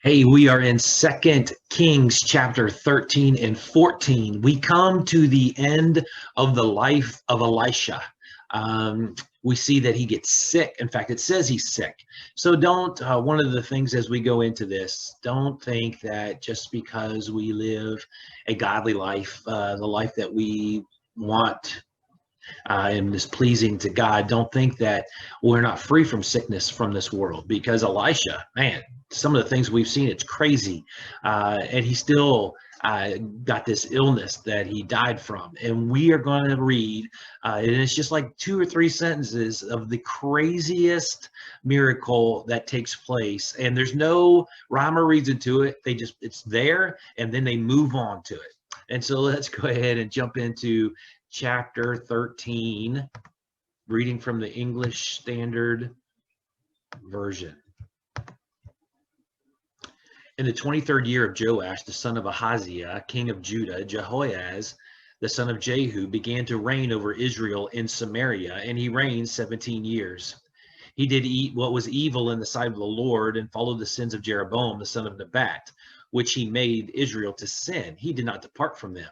Hey, we are in Second Kings chapter 13 and 14. We come to the end of the life of Elisha. We see that he gets sick. In fact, it says he's sick. So one of the things as we go into this, don't think that just because we live a godly life, the life that we want and is pleasing to God, don't think that we're not free from sickness from this world, because Elisha, man, some of the things we've seen, it's crazy. And he still got this illness that he died from. And we are going to read, and it's just like 2 or 3 sentences of the craziest miracle that takes place. And there's no rhyme or reason to it. It's there, and then they move on to it. And so let's go ahead and jump into chapter 13, reading from the English Standard Version. In the 23rd year of Joash, the son of Ahaziah, king of Judah, Jehoahaz, the son of Jehu, began to reign over Israel in Samaria, and he reigned 17 years. He did eat what was evil in the sight of the Lord and followed the sins of Jeroboam, the son of Nebat, which he made Israel to sin. He did not depart from them.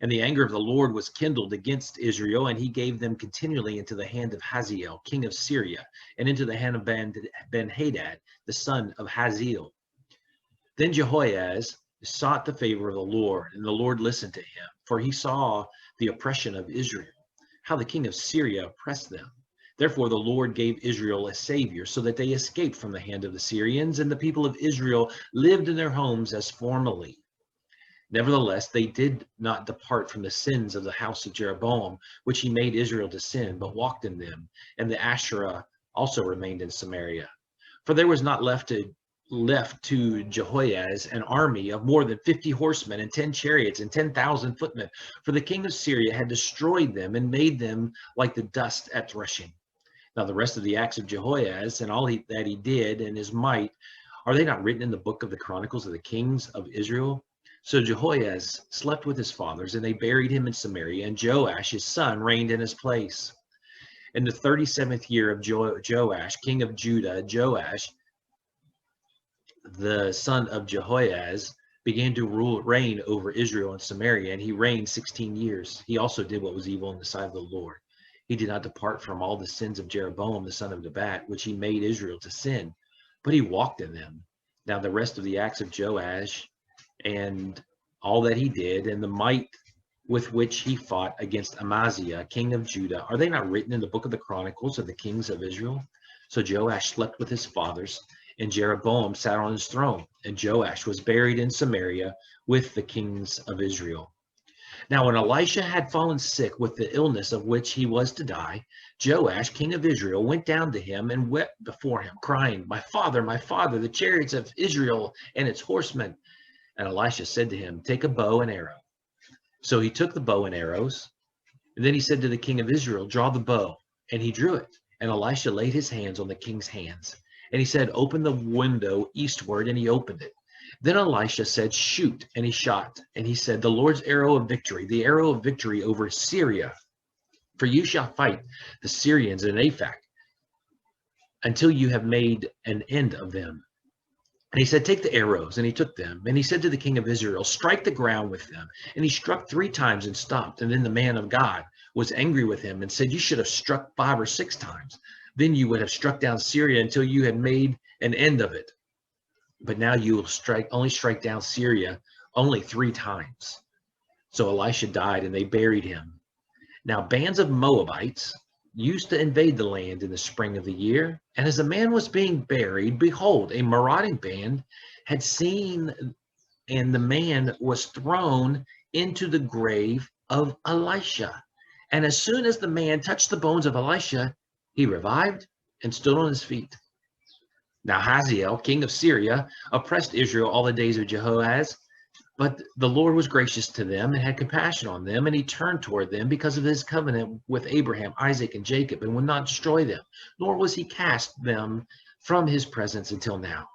And the anger of the Lord was kindled against Israel, and he gave them continually into the hand of Hazael, king of Syria, and into the hand of Ben-Hadad, the son of Hazael. Then Jehoahaz sought the favor of the Lord, and the Lord listened to him, for he saw the oppression of Israel, how the king of Syria oppressed them. Therefore the Lord gave Israel a savior, so that they escaped from the hand of the Syrians, and the people of Israel lived in their homes as formerly. Nevertheless, they did not depart from the sins of the house of Jeroboam, which he made Israel to sin, but walked in them. And the Asherah also remained in Samaria. For there was not left to Jehoahaz an army of more than 50 horsemen and 10 chariots and 10,000 footmen. For the king of Syria had destroyed them and made them like the dust at threshing. Now the rest of the acts of Jehoahaz and all that he did and his might, are they not written in the book of the Chronicles of the kings of Israel? So Jehoahaz slept with his fathers, and they buried him in Samaria, and Joash his son reigned in his place. In the 37th year of Joash, king of Judah, Joash, the son of Jehoahaz, began to reign over Israel and Samaria, and he reigned 16 years. He also did what was evil in the sight of the Lord. He did not depart from all the sins of Jeroboam, the son of Nebat, which he made Israel to sin, but he walked in them. Now the rest of the acts of Joash, and all that he did, and the might with which he fought against Amaziah, king of Judah, are they not written in the book of the Chronicles of the kings of Israel? So Joash slept with his fathers, and Jeroboam sat on his throne, and Joash was buried in Samaria with the kings of Israel. Now when Elisha had fallen sick with the illness of which he was to die, Joash, king of Israel, went down to him and wept before him, crying, my father, the chariots of Israel and its horsemen. And Elisha said to him, take a bow and arrow. So he took the bow and arrows. And then he said to the king of Israel, draw the bow. And he drew it. And Elisha laid his hands on the king's hands. And he said, open the window eastward. And he opened it. Then Elisha said, shoot. And he shot. And he said, the Lord's arrow of victory, the arrow of victory over Syria. For you shall fight the Syrians in Aphek until you have made an end of them. And he said, take the arrows. And he took them. And he said to the king of Israel, strike the ground with them. And he struck 3 times and stopped. And then the man of God was angry with him and said, you should have struck 5 or 6 times. Then you would have struck down Syria until you had made an end of it. But now you will only strike down Syria only 3 times. So Elisha died, and they buried him. Now bands of Moabites used to invade the land in the spring of the year. And as the man was being buried, behold, a marauding band had seen, and the man was thrown into the grave of Elisha. And as soon as the man touched the bones of Elisha, he revived and stood on his feet. Now Hazael, king of Syria, oppressed Israel all the days of Jehoahaz. But the Lord was gracious to them and had compassion on them, and he turned toward them because of his covenant with Abraham, Isaac, and Jacob, and would not destroy them, nor was he cast them from his presence until now.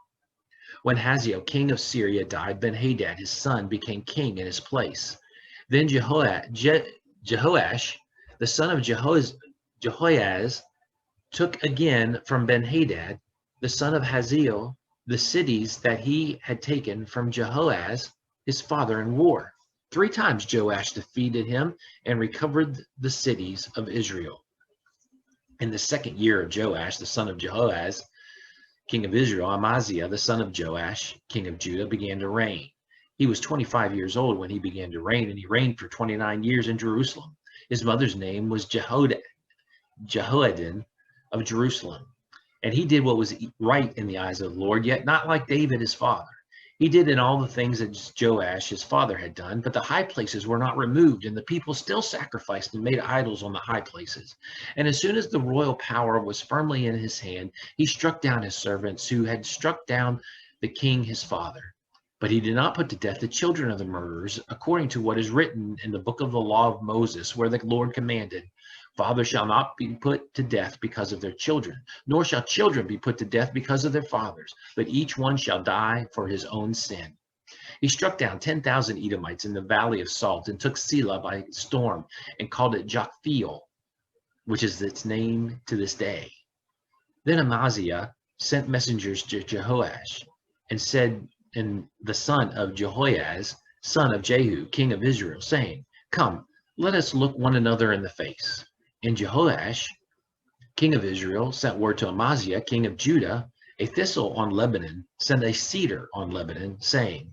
When Hazael, king of Syria, died, Ben-Hadad, his son, became king in his place. Then Jehoash, the son of Jehoahaz, took again from Ben-Hadad, the son of Hazael, the cities that he had taken from Jehoaz, his father, in war. 3 times Joash defeated him and recovered the cities of Israel. In the 2nd year of Joash, the son of Jehoaz, king of Israel, Amaziah, the son of Joash, king of Judah, began to reign. He was 25 years old when he began to reign, and he reigned for 29 years in Jerusalem. His mother's name was Jehoadin of Jerusalem. And he did what was right in the eyes of the Lord, yet not like David his father. He did in all the things that Joash his father had done, but the high places were not removed, and the people still sacrificed and made idols on the high places. And as soon as the royal power was firmly in his hand, he struck down his servants who had struck down the king his father. But he did not put to death the children of the murderers, according to what is written in the book of the law of Moses, where the Lord commanded, fathers shall not be put to death because of their children, nor shall children be put to death because of their fathers, but each one shall die for his own sin. He struck down 10,000 Edomites in the valley of Salt and took Selah by storm and called it Joktheel, which is its name to this day. Then Amaziah sent messengers to Jehoash and said, and the son of Jehoaz, son of Jehu, king of Israel, saying, come, let us look one another in the face. And Jehoash, king of Israel, sent word to Amaziah, king of Judah, a thistle on Lebanon, send a cedar on Lebanon, saying,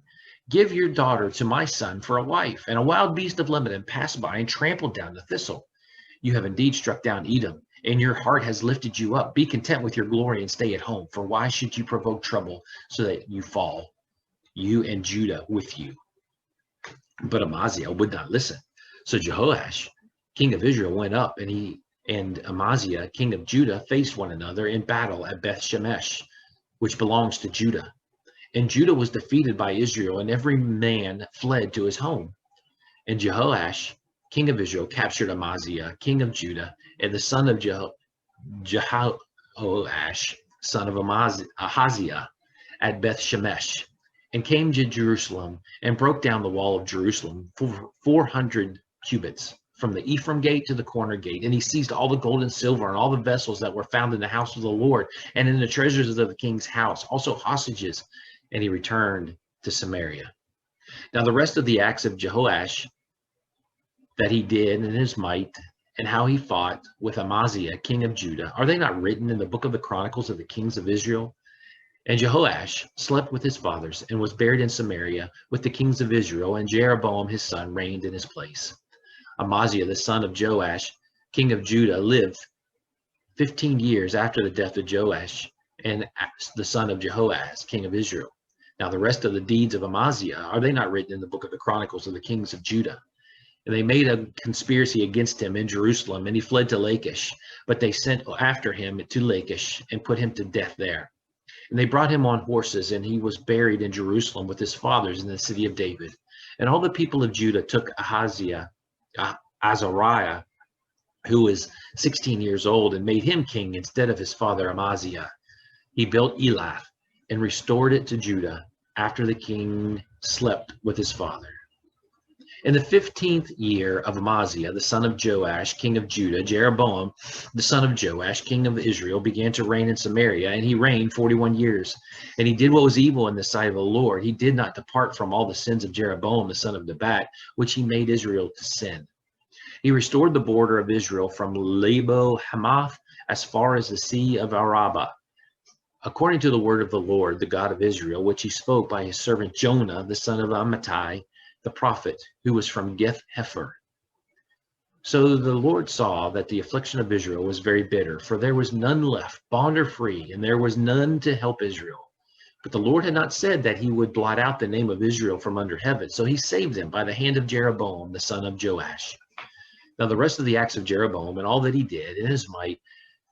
give your daughter to my son for a wife. And a wild beast of Lebanon passed by and trampled down the thistle. You have indeed struck down Edom, and your heart has lifted you up. Be content with your glory and stay at home, for why should you provoke trouble so that you fall, you and Judah with you? But Amaziah would not listen. So Jehoash, king of Israel, went up, and he and Amaziah, king of Judah, faced one another in battle at Beth Shemesh, which belongs to Judah. And Judah was defeated by Israel, and every man fled to his home. And Jehoash, king of Israel, captured Amaziah, king of Judah, and the son of Jehoash, son of Ahaziah, at Beth Shemesh, and came to Jerusalem and broke down the wall of Jerusalem 400 cubits from the Ephraim gate to the corner gate. And he seized all the gold and silver and all the vessels that were found in the house of the Lord and in the treasures of the king's house, also hostages. And he returned to Samaria. Now the rest of the acts of Jehoash that he did in his might, and how he fought with Amaziah, king of Judah, are they not written in the book of the Chronicles of the kings of Israel? And Jehoash slept with his fathers and was buried in Samaria with the kings of Israel, and Jeroboam his son reigned in his place. Amaziah, the son of Joash, king of Judah, lived 15 years after the death of Joash, and the son of Jehoaz, king of Israel. Now the rest of the deeds of Amaziah, are they not written in the book of the Chronicles of the kings of Judah? And they made a conspiracy against him in Jerusalem, and he fled to Lachish. But they sent after him to Lachish and put him to death there. And they brought him on horses, and he was buried in Jerusalem with his fathers in the city of David. And all the people of Judah took Azariah, who was 16 years old, and made him king instead of his father Amaziah. He built Elath and restored it to Judah after the king slept with his father. In the 15th year of Amaziah, the son of Joash, king of Judah, Jeroboam, the son of Joash, king of Israel, began to reign in Samaria, and he reigned 41 years. And he did what was evil in the sight of the Lord. He did not depart from all the sins of Jeroboam, the son of Nebat, which he made Israel to sin. He restored the border of Israel from Lebo Hamath as far as the sea of Arabah, according to the word of the Lord, the God of Israel, which he spoke by his servant Jonah, the son of Amittai, the prophet, who was from Geth Hepher. So the Lord saw that the affliction of Israel was very bitter, for there was none left, bond or free, and there was none to help Israel. But the Lord had not said that he would blot out the name of Israel from under heaven, so he saved them by the hand of Jeroboam, the son of Joash. Now the rest of the acts of Jeroboam and all that he did in his might,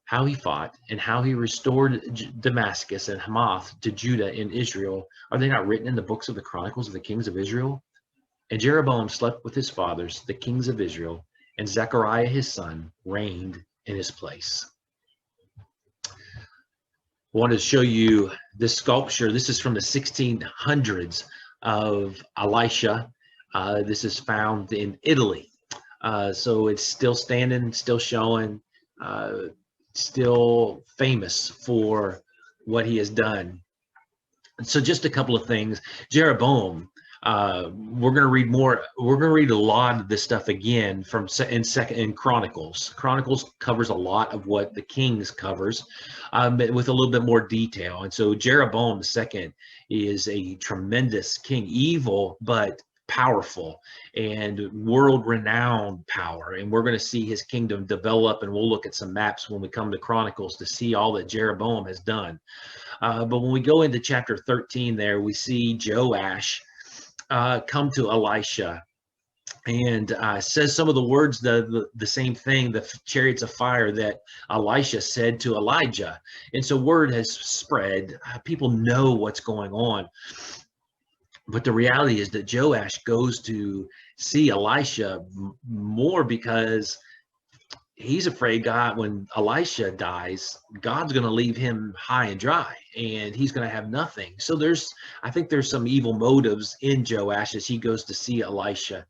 how he fought, and how he restored Damascus and Hamath to Judah and Israel, are they not written in the books of the Chronicles of the kings of Israel? And Jeroboam slept with his fathers, the kings of Israel, and Zechariah his son reigned in his place. I wanted to show you this sculpture. This is from the 1600s of Elisha. This is found in Italy. So it's still standing, still showing, still famous for what he has done. So just a couple of things. Jeroboam, we're going to read more. We're going to read a lot of this stuff again from in Chronicles. Chronicles covers a lot of what the Kings covers, but with a little bit more detail. And so Jeroboam II is a tremendous king, evil but powerful and world-renowned power. And we're going to see his kingdom develop, and we'll look at some maps when we come to Chronicles to see all that Jeroboam has done. But when we go into chapter 13 there, we see Joash come to Elisha and says some of the words, the same thing, the chariots of fire that Elisha said to Elijah. And so word has spread. People know what's going on. But the reality is that Joash goes to see Elisha more because he's afraid God, when Elisha dies, God's going to leave him high and dry and he's going to have nothing. So I think there's some evil motives in Joash as he goes to see Elisha.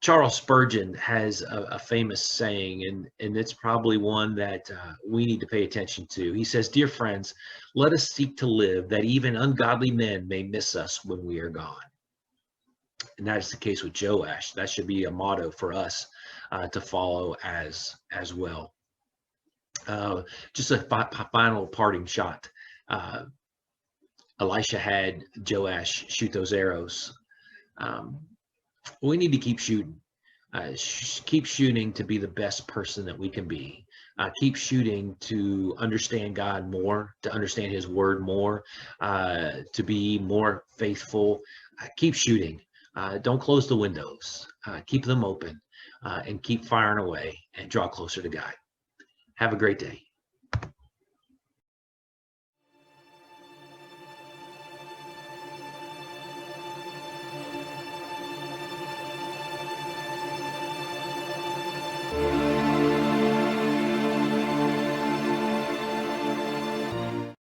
Charles Spurgeon has a famous saying, and it's probably one that we need to pay attention to. He says, "Dear friends, let us seek to live that even ungodly men may miss us when we are gone." And that is the case with Joash. That should be a motto for us to follow as well. Just a final parting shot. Elisha had Joash shoot those arrows. We need to keep shooting. Keep shooting to be the best person that we can be. Keep shooting to understand God more, to understand his word more, to be more faithful. Keep shooting. Don't close the windows. Keep them open and keep firing away and draw closer to God. Have a great day.